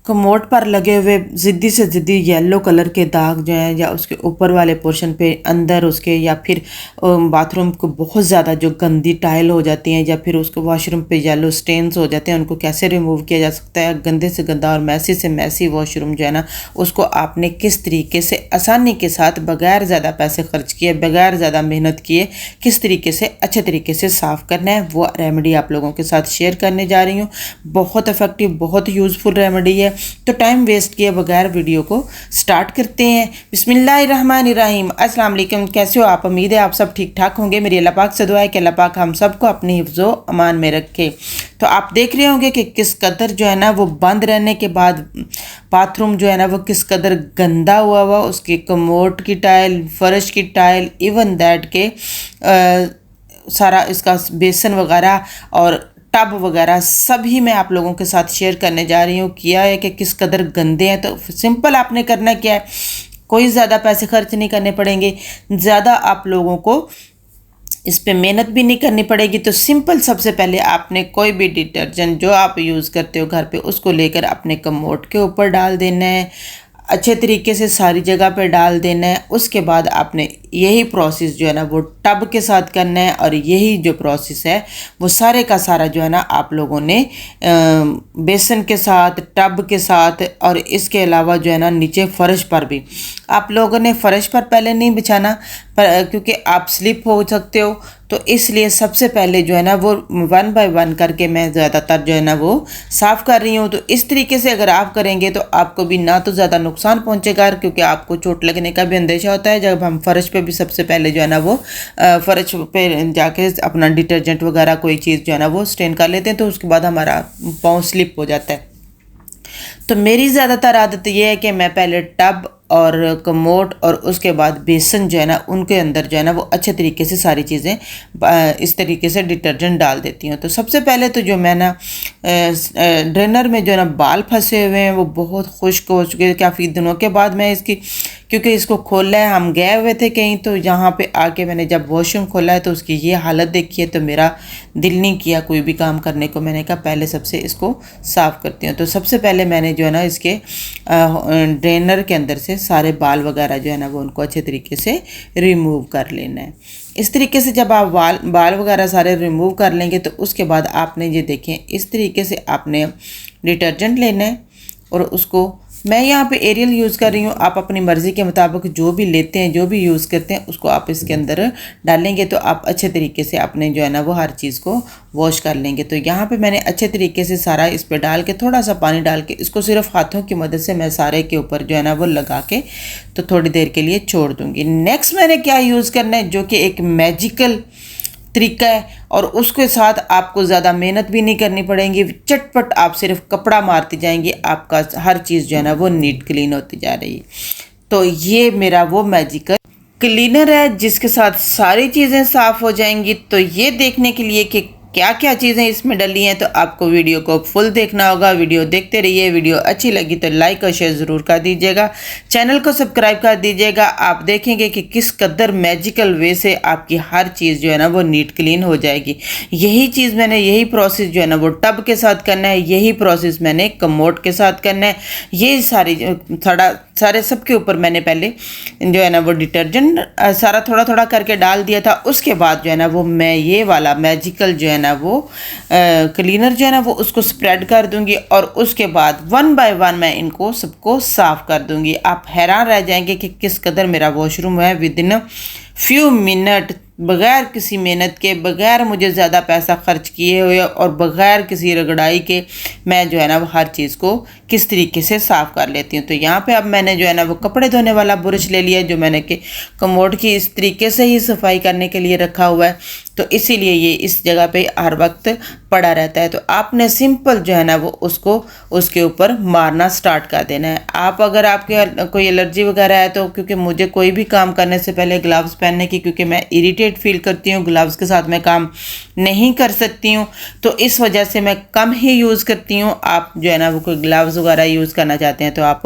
Commode पर लगे हुए ज़िद्दी से ज़िद्दी येलो कलर के दाग जो हैं, या उसके ऊपर वाले पोर्शन पे अंदर उसके, या फिर बाथरूम को बहुत ज़्यादा जो गंदी टाइल हो जाती हैं, या फिर उसको वॉशरूम पे येलो स्टेन्स हो जाते हैं, उनको कैसे रिमूव किया जा सकता है। गंदे से गंदा और मैसी से मैसी वॉशरूम जो है ना, उसको आपने किस तरीके से आसानी के साथ बगैर ज़्यादा पैसे खर्च किए, बगैर ज़्यादा मेहनत किए, किस तरीके से अच्छे तरीके से साफ़ करना है, वो रेमेडी आप लोगों के साथ शेयर करने जा रही हूँ। बहुत इफ़ेक्टिव, बहुत यूज़फुल रेमेडी है। तो टाइम वेस्ट किए बगैर वीडियो को स्टार्ट करते हैं। बिस्मिल्लाहिर्रहमानिर्रहीम। अस्सलाम वालेकुम। कैसे हो आप? उम्मीद है आप सब ठीक ठाक होंगे। मेरी अल्लाह पाक से दुआ है कि अल्लाह पाक हम सबको अपनी हिफ्ज़ो अमान में रखे। तो आप देख रहे होंगे कि किस कदर जो है ना वो बंद रहने के बाद बाथरूम जो है ना वो किस कदर गंदा हुआ, उसकी कमोड की टाइल, फर्श की टाइल, इवन दैट के सारा इसका बेसन वगैरह और टब वगैरह सभी मैं आप लोगों के साथ शेयर करने जा रही हूँ। किया है कि किस कदर गंदे हैं। तो सिंपल आपने करना क्या है, कोई ज़्यादा पैसे खर्च नहीं करने पड़ेंगे, ज़्यादा आप लोगों को इस पे मेहनत भी नहीं करनी पड़ेगी। तो सिंपल, सबसे पहले आपने कोई भी डिटर्जेंट जो आप यूज़ करते हो घर पे, उसको लेकर अपने कमोड के ऊपर डाल देना है, अच्छे तरीके से सारी जगह पे डाल देना है। उसके बाद आपने यही प्रोसेस जो है ना वो टब के साथ करना है, और यही जो प्रोसेस है वो सारे का सारा जो है ना आप लोगों ने बेसन के साथ, टब के साथ, और इसके अलावा जो है ना नीचे फ़र्श पर भी आप लोगों ने फ़र्श पर पहले नहीं बिछाना, क्योंकि आप स्लिप हो सकते हो। तो इसलिए सबसे पहले जो है ना वो 1 बाय 1 करके मैं ज़्यादातर जो है ना वो साफ़ कर रही हूँ। तो इस तरीके से अगर आप करेंगे तो आपको भी ना तो ज़्यादा नुकसान पहुँचेगा, क्योंकि आपको चोट लगने का भी अंदेशा होता है जब हम फ़र्श पे भी सबसे पहले जो है ना वो फ़र्श पे जाके अपना डिटर्जेंट वगैरह कोई चीज़ जो है ना वो स्टेन कर लेते हैं, तो उसके बाद हमारा पाँव स्लिप हो जाता है। तो मेरी ज़्यादातर आदत ये है कि मैं पहले टब और कमोड और उसके बाद बेसन जो है ना उनके अंदर जो है ना वो अच्छे तरीके से सारी चीज़ें इस तरीके से डिटर्जेंट डाल देती हूँ। तो सबसे पहले तो जो मैं ना ड्रेनर में जो है ना बाल फंसे हुए हैं वो बहुत खुश्क हो चुके हैं काफ़ी दिनों के बाद। मैं इसकी, क्योंकि इसको खोला है, हम गए हुए थे कहीं, तो यहाँ पे आके मैंने जब वॉशरूम खोला है तो उसकी ये हालत देखी है, तो मेरा दिल नहीं किया कोई भी काम करने को। मैंने कहा पहले सबसे इसको साफ़ करती हूँ। तो सबसे पहले मैंने जो है ना इसके ड्रेनर के अंदर से सारे बाल वगैरह जो है ना वो उनको अच्छे तरीके से रिमूव कर लेना है। इस तरीके से जब आप बाल वगैरह सारे रिमूव कर लेंगे तो उसके बाद आपने ये देखें इस तरीके से आपने डिटर्जेंट लेना है, और उसको मैं यहाँ पे एरियल यूज़ कर रही हूँ। आप अपनी मर्ज़ी के मुताबिक जो भी लेते हैं, जो भी यूज़ करते हैं, उसको आप इसके अंदर डालेंगे तो आप अच्छे तरीके से अपने जो है ना वो हर चीज़ को वॉश कर लेंगे। तो यहाँ पे मैंने अच्छे तरीके से सारा इस पर डाल के, थोड़ा सा पानी डाल के, इसको सिर्फ हाथों की मदद से मैं सारे के ऊपर जो है ना वो लगा के तो थोड़ी देर के लिए छोड़ दूँगी। नेक्स्ट मैंने क्या यूज़ करना है, जो कि एक मैजिकल तरीका है, और उसके साथ आपको ज़्यादा मेहनत भी नहीं करनी पड़ेगी। चटपट आप सिर्फ कपड़ा मारती जाएंगी, आपका हर चीज़ जो है ना वो नीट क्लीन होती जा रही है। तो ये मेरा वो मैजिकल क्लीनर है जिसके साथ सारी चीज़ें साफ़ हो जाएंगी। तो ये देखने के लिए कि क्या क्या चीज़ें इसमें डली हैं, तो आपको वीडियो को फुल देखना होगा। वीडियो देखते रहिए। वीडियो अच्छी लगी तो लाइक और शेयर ज़रूर कर दीजिएगा, चैनल को सब्सक्राइब कर दीजिएगा। आप देखेंगे कि किस कदर मैजिकल वे से आपकी हर चीज़ जो है ना वो नीट क्लीन हो जाएगी। यही चीज़ मैंने, यही प्रोसेस जो है ना वो टब के साथ करना है, यही प्रोसेस मैंने कमोड के साथ करना है। ये सारे सबके ऊपर मैंने पहले जो है ना वो डिटर्जेंट सारा थोड़ा थोड़ा करके डाल दिया था। उसके बाद जो है ना वो मैं ये वाला मैजिकल जो है ना वो क्लीनर जो है ना वो उसको स्प्रेड कर दूंगी, और उसके बाद 1 बाय 1 मैं इनको सबको साफ़ कर दूंगी। आप हैरान रह जाएंगे कि किस कदर मेरा वॉशरूम है विद इन फ्यू मिनट, बग़ैर किसी मेहनत के, बग़ैर मुझे ज़्यादा पैसा खर्च किए हुए, और बग़ैर किसी रगड़ाई के मैं जो है ना वो हर चीज़ को किस तरीके से साफ़ कर लेती हूँ। तो यहाँ पे अब मैंने जो है ना वो कपड़े धोने वाला ब्रश ले लिया, जो मैंने कि कमोड की इस तरीके से ही सफाई करने के लिए रखा हुआ है, तो इसीलिए ये इस जगह पे हर वक्त पड़ा रहता है। तो आपने सिंपल जो है ना वो उसको उसके ऊपर मारना स्टार्ट कर देना है। आप अगर आपके कोई एलर्जी वगैरह है तो, क्योंकि मुझे कोई भी काम करने से पहले ग्लव्स पहनने की, क्योंकि मैं इरिटेट फील करती हूँ, ग्लव्स के साथ मैं काम नहीं कर सकती हूँ, तो इस वजह से मैं कम ही यूज़ करती हूँ। आप जो है ना वो कोई ग्लव्स वगैरह यूज़ करना चाहते हैं तो आप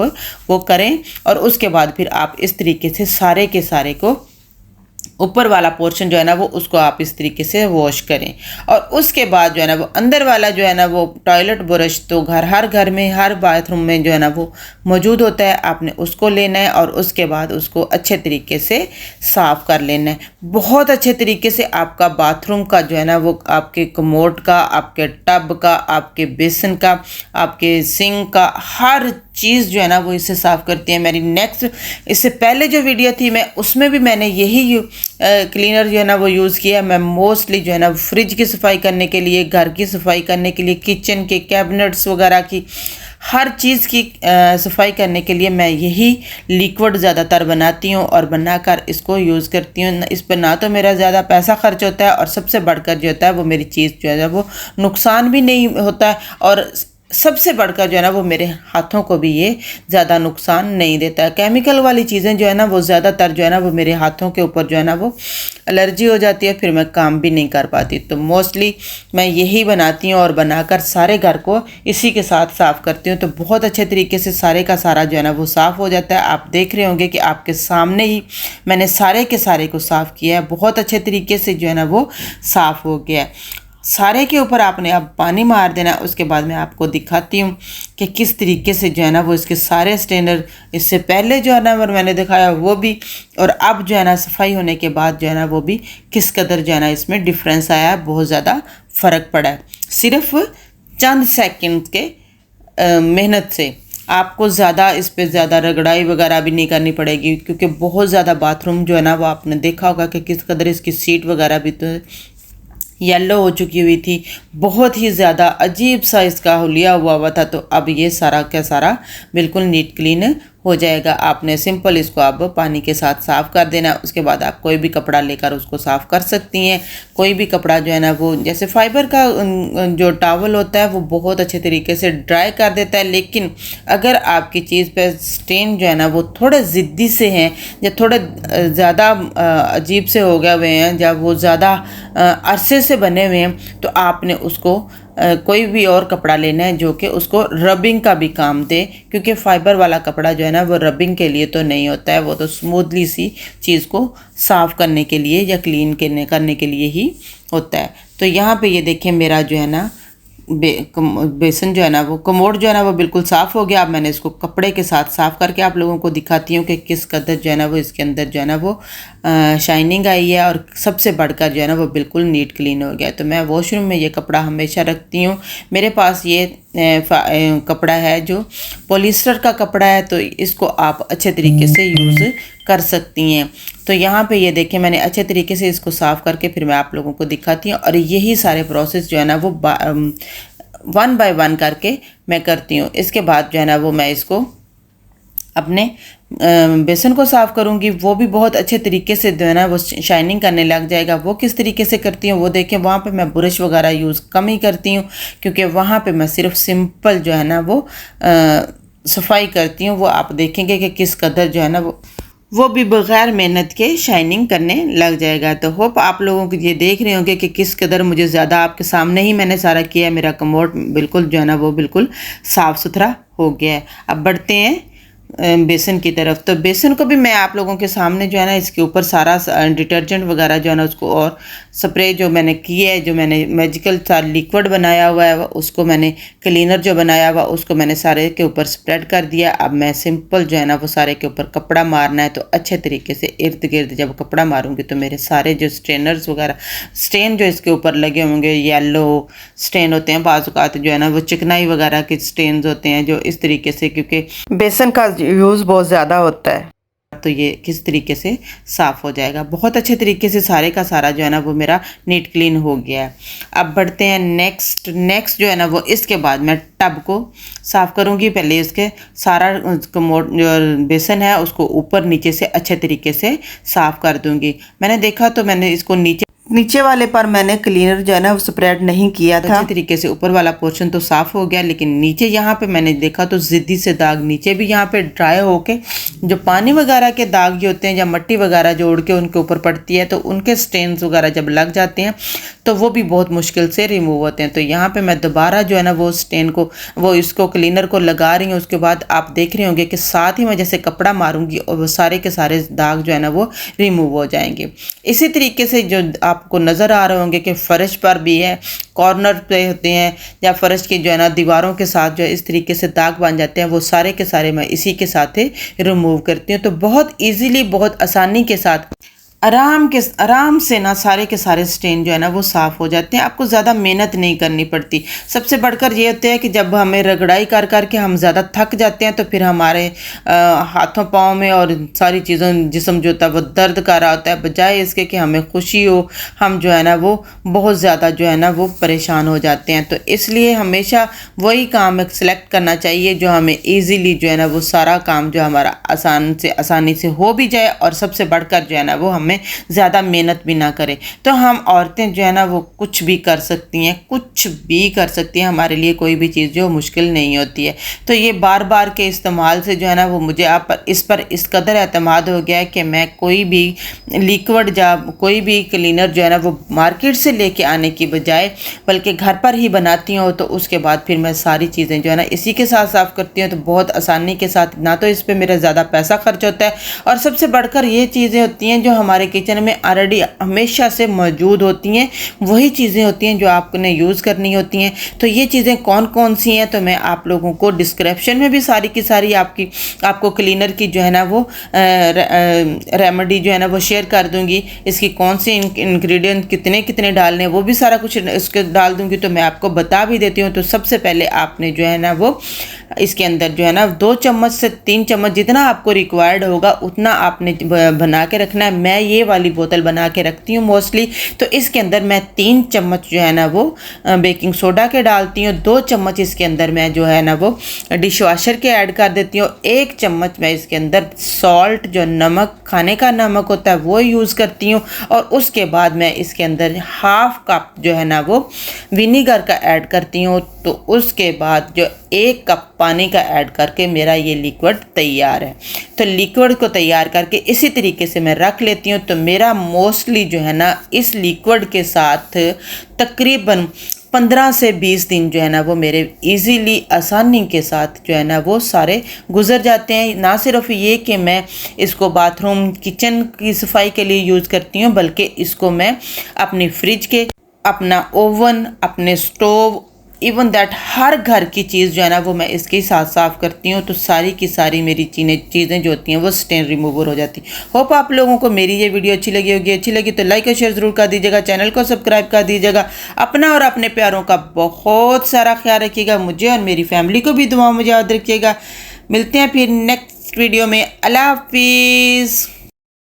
वो करें, और उसके बाद फिर आप इस तरीके से सारे के सारे को ऊपर वाला पोर्शन जो है ना वो उसको आप इस तरीके से वॉश करें। और उसके बाद जो है ना वो अंदर वाला जो है ना वो टॉयलेट ब्रश तो हर घर में, हर बाथरूम में जो है ना वो मौजूद होता है। आपने उसको लेना है और उसके बाद उसको अच्छे तरीके से साफ़ कर लेना है। बहुत अच्छे तरीके से आपका बाथरूम का जो है ना वो आपके कमोड का, आपके टब का, आपके बेसन का, आपके सिंक का, हर चीज़ जो है ना वो इससे साफ़ करती है। मेरी नेक्स्ट इससे पहले जो वीडियो थी मैं उसमें भी मैंने यही क्लीनर जो है ना वो यूज़ किया। मैं मोस्टली जो है ना फ्रिज की सफाई करने के लिए, घर की सफाई करने के लिए, किचन के कैबिनेट्स वगैरह की हर चीज़ की सफाई करने के लिए मैं यही लिक्विड ज़्यादातर बनाती हूँ और बनाकर इसको यूज़ करती हूँ। इस पर ना तो मेरा ज़्यादा पैसा खर्च होता है और सबसे बढ़कर जो होता है वो मेरी चीज़ जो है वो नुकसान भी नहीं होता है, और सबसे बढ़कर जो है ना वो मेरे हाथों को भी ये ज़्यादा नुकसान नहीं देता है। केमिकल वाली चीज़ें जो है ना वो ज़्यादातर जो है ना वो मेरे हाथों के ऊपर जो है ना वो एलर्जी हो जाती है, फिर मैं काम भी नहीं कर पाती। तो मोस्टली मैं यही बनाती हूँ और बनाकर सारे घर को इसी के साथ साफ़ करती हूँ। तो बहुत अच्छे तरीके से सारे का सारा जो है ना वो साफ़ हो जाता है। आप देख रहे होंगे कि आपके सामने ही मैंने सारे के सारे को साफ़ किया है। बहुत अच्छे तरीके से जो है ना वो साफ़ हो गया है। सारे के ऊपर आपने अब पानी मार देना। उसके बाद मैं आपको दिखाती हूँ कि किस तरीके से जो है ना वो इसके सारे स्ट्रेनर, इससे पहले जो है ना वो मैंने दिखाया वो भी, और अब जो है ना सफाई होने के बाद जो है ना वो भी किस कदर जो है ना इसमें डिफरेंस आया है, बहुत ज़्यादा फ़र्क पड़ा है। सिर्फ चंद सेकंड के मेहनत से आपको ज़्यादा इस पे ज़्यादा रगड़ाई वगैरह भी नहीं करनी पड़ेगी, क्योंकि बहुत ज़्यादा बाथरूम जो है ना वो आपने देखा होगा कि किस कदर इसकी सीट वगैरह भी तो येलो हो चुकी हुई थी, बहुत ही ज़्यादा अजीब सा इसका हुलिया हुआ था। तो अब ये सारा का सारा बिल्कुल नीट क्लीन हो जाएगा। आपने सिंपल इसको अब पानी के साथ साफ़ कर देना। उसके बाद आप कोई भी कपड़ा लेकर उसको साफ़ कर सकती हैं। कोई भी कपड़ा जो है ना वो जैसे फाइबर का जो टॉवल होता है वो बहुत अच्छे तरीके से ड्राई कर देता है, लेकिन अगर आपकी चीज़ पे स्टेन जो है ना वो थोड़े ज़िद्दी से हैं या थोड़े ज़्यादा अजीब से हो गए हुए हैं, जब वो ज़्यादा अरसे से बने हुए हैं, तो आपने उसको कोई भी और कपड़ा लेना है जो कि उसको रबिंग का भी काम दे, क्योंकि फाइबर वाला कपड़ा जो है ना वो रबिंग के लिए तो नहीं होता है, वो तो स्मूथली सी चीज़ को साफ़ करने के लिए या क्लीन करने के लिए ही होता है। तो यहाँ पे ये देखें मेरा जो है ना बेसन जो है ना वो कमोड जो है ना वो बिल्कुल साफ़ हो गया। अब मैंने इसको कपड़े के साथ साफ़ करके आप लोगों को दिखाती हूँ कि किस कदर जो है ना वो इसके अंदर जो है ना वो शाइनिंग आई है, और सबसे बढ़कर जो है ना वो बिल्कुल नीट क्लीन हो गया। तो मैं वॉशरूम में ये कपड़ा हमेशा रखती हूँ। मेरे पास ये कपड़ा है जो पॉलिस्टर का कपड़ा है, तो इसको आप अच्छे तरीके से यूज़ कर सकती हैं। तो यहाँ पे ये देखें मैंने अच्छे तरीके से इसको साफ़ करके फिर मैं आप लोगों को दिखाती हूँ, और यही सारे प्रोसेस जो है ना वो 1 बाय 1 करके मैं करती हूँ। इसके बाद जो है ना वो मैं इसको अपने बेसन को साफ़ करूँगी, वो भी बहुत अच्छे तरीके से जो है ना वो शाइनिंग करने लग जाएगा। वो किस तरीके से करती हूँ वो देखें। वहाँ पे मैं ब्रश वगैरह यूज़ कम ही करती हूँ, क्योंकि वहाँ पे मैं सिर्फ सिंपल जो है ना वो सफाई करती हूँ। वो आप देखेंगे कि किस कदर जो है ना वो भी बग़ैर मेहनत के शाइनिंग करने लग जाएगा। तो होप आप लोगों को ये देख रहे होंगे कि किस कदर मुझे ज़्यादा आपके सामने ही मैंने सारा किया है। मेरा कमोड बिल्कुल जो है ना वो बिल्कुल साफ़ सुथरा हो गया है। अब बढ़ते हैं बेसन की तरफ। तो बेसन को भी मैं आप लोगों के सामने जो है ना इसके ऊपर सारा डिटर्जेंट वगैरह जो है ना उसको और स्प्रे जो मैंने किया है, जो मैंने मैजिकल सा लिक्विड बनाया हुआ है उसको मैंने क्लीनर जो बनाया हुआ उसको मैंने सारे के ऊपर स्प्रेड कर दिया। अब मैं सिंपल जो है ना वो सारे के ऊपर कपड़ा मारना है। तो अच्छे तरीके से इर्द गिर्द जब कपड़ा मारूंगी तो मेरे सारे जो स्ट्रेनर्स वगैरह स्टेन जो इसके ऊपर लगे होंगे, येलो स्टेन होते हैं, बाज़ औक़ात जो है ना वो चिकनाई वगैरह के स्टेन्स होते हैं जो इस तरीके से, क्योंकि बेसन का यूज़ बहुत ज़्यादा होता है, तो ये किस तरीके से साफ़ हो जाएगा। बहुत अच्छे तरीके से सारे का सारा जो है ना वो मेरा नीट क्लीन हो गया है। अब बढ़ते हैं नेक्स्ट जो है ना वो इसके बाद मैं टब को साफ़ करूँगी। पहले इसके सारा कमोड जो बेसन है उसको ऊपर नीचे से अच्छे तरीके से साफ़ कर दूँगी। मैंने देखा तो मैंने इसको नीचे नीचे वाले पर मैंने क्लीनर जो है ना वो स्प्रेड नहीं किया था। अच्छे तरीके से ऊपर वाला पोर्शन तो साफ हो गया, लेकिन नीचे यहाँ पे मैंने देखा तो ज़िद्दी से दाग नीचे भी यहाँ पे ड्राई होके जो पानी वगैरह के दाग जो होते हैं या मिट्टी वगैरह जो उड़ के उनके ऊपर पड़ती है तो उनके स्टेन्स वगैरह जब लग जाते हैं तो वो भी बहुत मुश्किल से रिमूव होते हैं। तो यहाँ पे मैं दोबारा जो है ना वो स्टेन को वो इसको क्लीनर को लगा रही हूँ। उसके बाद आप देख रहे होंगे कि साथ ही मैं जैसे कपड़ा मारूंगी और वो सारे के सारे दाग जो है ना वो रिमूव हो जाएंगे। इसी तरीके से जो आपको नज़र आ रहे होंगे कि फ़र्श पर भी है, कॉर्नर पे होते हैं या फ़र्श की जो है ना दीवारों के साथ जो है इस तरीके से दाग बन जाते हैं, वो सारे के सारे मैं इसी के साथ ही रिमूव करती हूँ। तो बहुत ईजीली, बहुत आसानी के साथ आराम से ना सारे के सारे स्टेन जो है ना वो साफ़ हो जाते हैं। आपको ज़्यादा मेहनत नहीं करनी पड़ती। सबसे बढ़कर ये होता है कि जब हमें रगड़ाई कर कर के हम ज़्यादा थक जाते हैं तो फिर हमारे हाथों पाँव में और सारी चीज़ों जिस्म जो होता है वो दर्द कर रहा होता है, बजाय इसके कि हमें खुशी हो, हम जो है ना वो बहुत ज़्यादा जो है ना वो परेशान हो जाते हैं। तो इसलिए हमेशा वही काम सेलेक्ट करना चाहिए जो हमें ईज़िली जो है ना वो सारा काम जो हमारा आसानी से हो भी जाए और सबसे बढ़कर जो है ना वो हमें ज़्यादा मेहनत भी ना करें। तो हम औरतें जो है ना वो कुछ भी कर सकती हैं, कुछ भी कर सकती हैं। हमारे लिए कोई भी चीज़ जो मुश्किल नहीं होती है। तो ये बार बार के इस्तेमाल से जो है ना वो मुझे इस पर इस कदर एतमाद हो गया है कि मैं कोई भी लिक्विड या कोई भी क्लीनर जो है ना वो मार्केट से लेके आने की बजाय बल्कि घर पर ही बनाती हूँ। तो उसके बाद फिर मैं सारी चीज़ें जो है ना इसी के साथ साफ़ करती हूँ। तो बहुत आसानी के साथ, ना तो इस पर मेरा ज़्यादा पैसा खर्च होता है और सबसे बढ़कर ये चीज़ें होती हैं जो हमारे किचन में ऑलरेडी हमेशा से मौजूद होती हैं। वही चीज़ें होती हैं जो आपने यूज़ करनी होती हैं। तो ये चीज़ें कौन कौन सी हैं तो मैं आप लोगों को डिस्क्रिप्शन में भी सारी की सारी आपको क्लीनर की जो है ना वो रेमेडी जो है ना वो शेयर कर दूंगी। इसकी कौन सी इंग्रेडिएंट कितने कितने डालने वो भी सारा कुछ इसके डाल दूंगी। तो मैं आपको बता भी देती हूँ। तो सबसे पहले आपने जो है ना वो इसके अंदर जो है ना 2 चम्मच से 3 चम्मच जितना आपको रिक्वायर्ड होगा उतना आपने बना के रखना है। मैं ये वाली बोतल बना के रखती हूँ मोस्टली। तो इसके अंदर मैं 3 चम्मच जो है ना वो बेकिंग सोडा के डालती हूँ। 2 चम्मच इसके अंदर मैं जो है ना वो डिश वॉशर के ऐड कर देती हूँ। 1 चम्मच मैं इसके अंदर सॉल्ट जो नमक, खाने का नमक होता है वो यूज़ करती हूँ। और उसके बाद मैं इसके अंदर हाफ कप जो है ना वो विनीगर का ऐड करती हूँ। तो उसके बाद जो 1 कप पानी का ऐड करके मेरा ये लिक्विड तैयार है। तो लिक्विड को तैयार करके इसी तरीके से मैं रख लेती हूँ। तो मेरा मोस्टली जो है ना इस लिक्विड के साथ तकरीबन 15 से 20 दिन जो है ना वो मेरे इजीली आसानी के साथ जो है ना वो सारे गुजर जाते हैं। ना सिर्फ ये कि मैं इसको बाथरूम किचन की सफाई के लिए यूज़ करती हूँ, बल्कि इसको मैं अपनी फ्रिज के, अपना ओवन, अपने स्टोव, इवन दैट हर घर की चीज़ जो है ना वो मैं इसके साथ साफ़ करती हूँ। तो सारी की सारी मेरी चीज़ें जो होती हैं वो स्टेन रिमूवर हो जाती हैं। होप आप लोगों को मेरी ये वीडियो अच्छी लगी होगी। अच्छी लगी तो लाइक और शेयर ज़रूर कर दीजिएगा, चैनल को सब्सक्राइब कर दीजिएगा। अपना और अपने प्यारों का बहुत सारा ख्याल रखिएगा। मुझे और मेरी फैमिली को भी दुआ में याद रखिएगा। मिलते हैं फिर नेक्स्ट वीडियो में। अल्लाह हाफिज़।